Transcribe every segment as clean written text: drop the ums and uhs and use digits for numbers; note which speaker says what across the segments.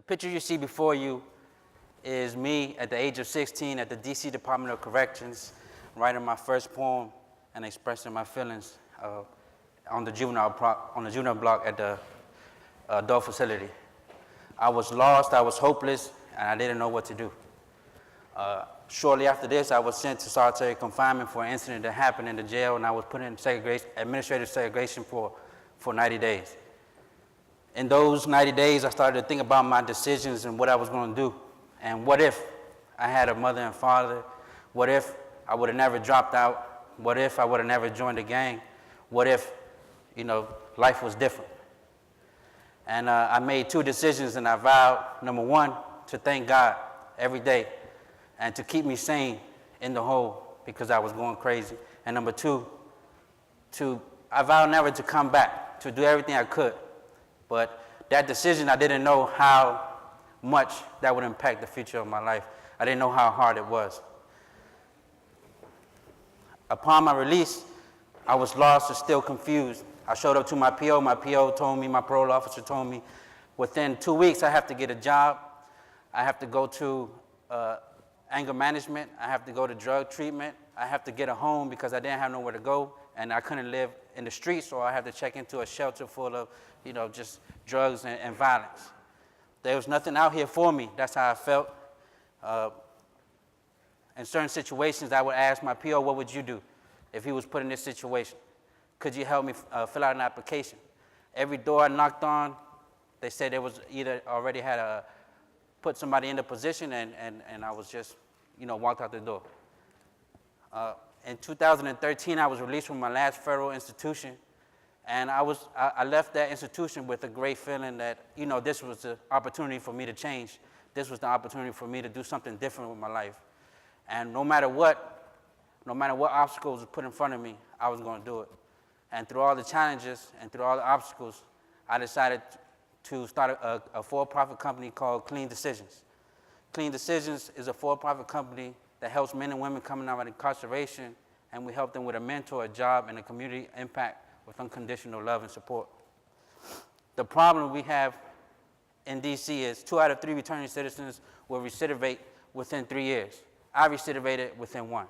Speaker 1: picture you see before you is me at the age of 16 at the D.C. Department of Corrections, writing my first poem and expressing my feelings on the juvenile block at the adult facility. I was lost, I was hopeless, and I didn't know what to do. Shortly after this, I was sent to solitary confinement for an incident that happened in the jail, and I was put in administrative segregation for 90 days. In those 90 days, I started to think about my decisions and what I was going to do. And what if I had a mother and father? What if I would have never dropped out? What if I would have never joined a gang? What if, life was different? And I made two decisions, and I vowed, number one, to thank God every day and to keep me sane in the hole because I was going crazy. And number two, I vowed never to come back, to do everything I could. But that decision, I didn't know how much that would impact the future of my life. I didn't know how hard it was. Upon my release, I was lost and still confused. I showed up to my PO. My PO told me, my parole officer told me, within 2 weeks I have to get a job. I have to go to anger management. I have to go to drug treatment. I have to get a home because I didn't have nowhere to go, and I couldn't live in the streets, so I had to check into a shelter full of, just drugs and violence. There was nothing out here for me. That's how I felt. In certain situations, I would ask my PO, what would you do if he was put in this situation? Could you help me fill out an application? Every door I knocked on, they said they was either already had put somebody in the position, and I was just, walked out the door. In 2013, I was released from my last federal institution, and I left that institution with a great feeling that, this was the opportunity for me to change. This was the opportunity for me to do something different with my life. And no matter what obstacles were put in front of me, I was going to do it. And through all the challenges and through all the obstacles, I decided to start a for-profit company called Clean Decisions. Clean Decisions is a for-profit company that helps men and women coming out of incarceration, and we help them with a mentor, a job, and a community impact with unconditional love and support. The problem we have in D.C. is 2 out of 3 returning citizens will recidivate within 3 years. I recidivated within 1.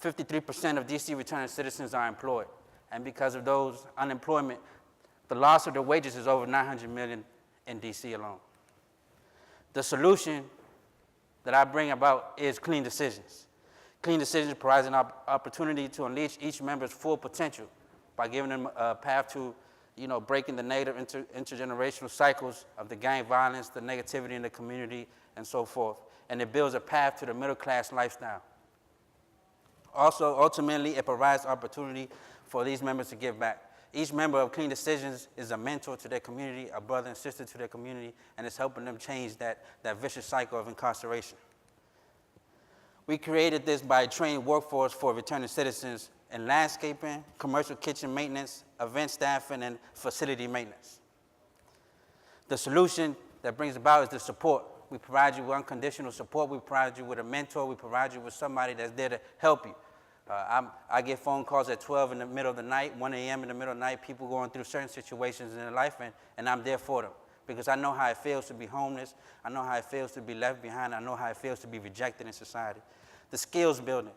Speaker 1: 53% of D.C. returning citizens are employed, and because of those unemployment, the loss of their wages is over $900 million in D.C. alone. The solution that I bring about is Clean Decisions. Clean Decisions provides an opportunity to unleash each member's full potential by giving them a path to, breaking the negative intergenerational cycles of the gang violence, the negativity in the community, and so forth. And it builds a path to the middle-class lifestyle. Also, ultimately, it provides opportunity for these members to give back. Each member of Clean Decisions is a mentor to their community, a brother and sister to their community, and it's helping them change that vicious cycle of incarceration. We created this by training workforce for returning citizens in landscaping, commercial kitchen maintenance, event staffing, and facility maintenance. The solution that brings about is the support. We provide you with unconditional support. We provide you with a mentor. We provide you with somebody that's there to help you. I get phone calls at 12 in the middle of the night, 1 a.m. in the middle of the night, people going through certain situations in their life, and I'm there for them because I know how it feels to be homeless. I know how it feels to be left behind. I know how it feels to be rejected in society. The skills building.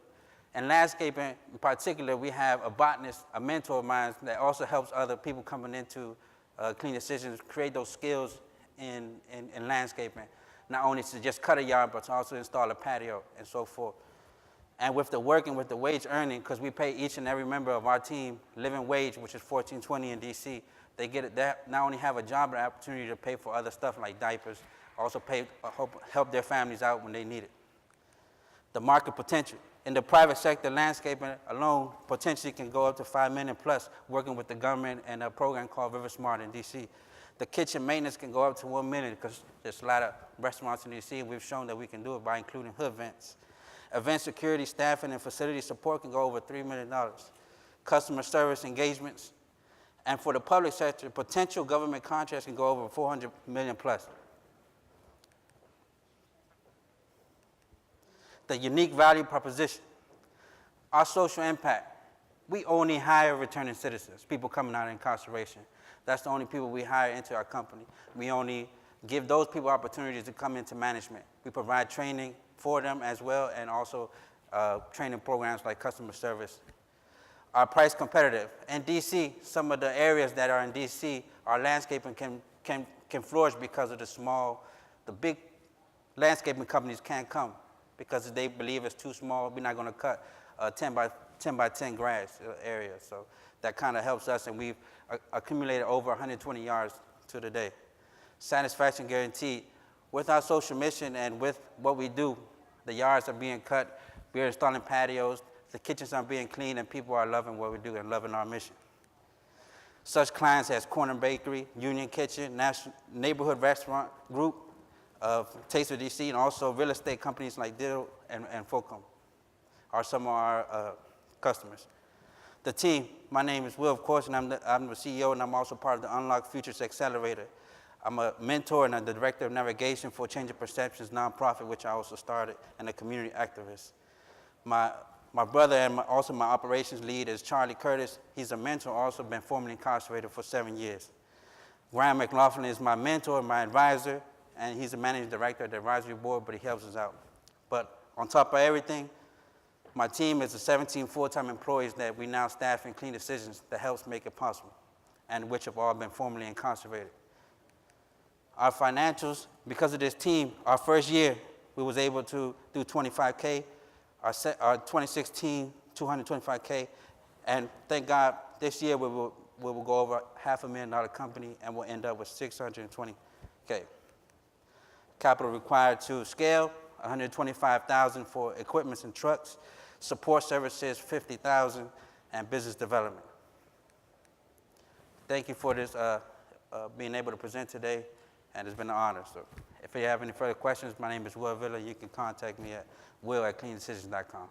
Speaker 1: In landscaping in particular, we have a botanist, a mentor of mine that also helps other people coming into Clean Decisions create those skills in landscaping, not only to just cut a yard, but to also install a patio and so forth. And with the working with the wage earning, because we pay each and every member of our team living wage, which is $14.20 in D.C., they get it. They not only have a job, but an opportunity to pay for other stuff like diapers, also help their families out when they need it. The market potential. In the private sector, landscaping alone potentially can go up to $5 million plus, working with the government and a program called River Smart in D.C. The kitchen maintenance can go up to $1 million because there's a lot of restaurants in D.C., and we've shown that we can do it by including hood vents. Event security, staffing, and facility support can go over $3 million. Customer service engagements. And for the public sector, potential government contracts can go over $400 million plus. The unique value proposition. Our social impact. We only hire returning citizens, people coming out of incarceration. That's the only people we hire into our company. We only give those people opportunities to come into management. We provide training for them as well, and also training programs like customer service. Are price competitive. In DC, some of the areas that are in DC, our landscaping can flourish because of the big landscaping companies can't come because they believe it's too small. We're not going to cut 10 by 10 grass area. So that kind of helps us, and we've accumulated over 120 yards to the day. Satisfaction guaranteed. With our social mission and with what we do, the yards are being cut, we're installing patios, the kitchens are being cleaned, and people are loving what we do and loving our mission. Such clients as Corner Bakery, Union Kitchen, Neighborhood Restaurant Group of Taste of DC, and also real estate companies like Dill and Fulcom are some of our customers. The team, my name is Will, of course, and I'm the CEO, and I'm also part of the Unlock Futures Accelerator. I'm a mentor and the director of navigation for Changing Perceptions nonprofit, which I also started, and a community activist. My brother and also my operations lead is Charlie Curtis. He's a mentor, also been formerly incarcerated for 7 years. Graham McLaughlin is my mentor, my advisor, and he's the managing director of the advisory board, but he helps us out. But on top of everything, my team is the 17 full-time employees that we now staff in Clean Decisions that helps make it possible, and which have all been formerly incarcerated. Our financials, because of this team, our first year, we was able to do 25K. Our 2016, 225K. And thank God, this year we will go over $500,000 company, and we'll end up with 620K. Capital required to scale, $125,000 for equipment and trucks, support services, $50,000, and business development. Thank you for this, being able to present today, and it's been an honor. So if you have any further questions, my name is Will Villa. You can contact me at will@cleandecisions.com.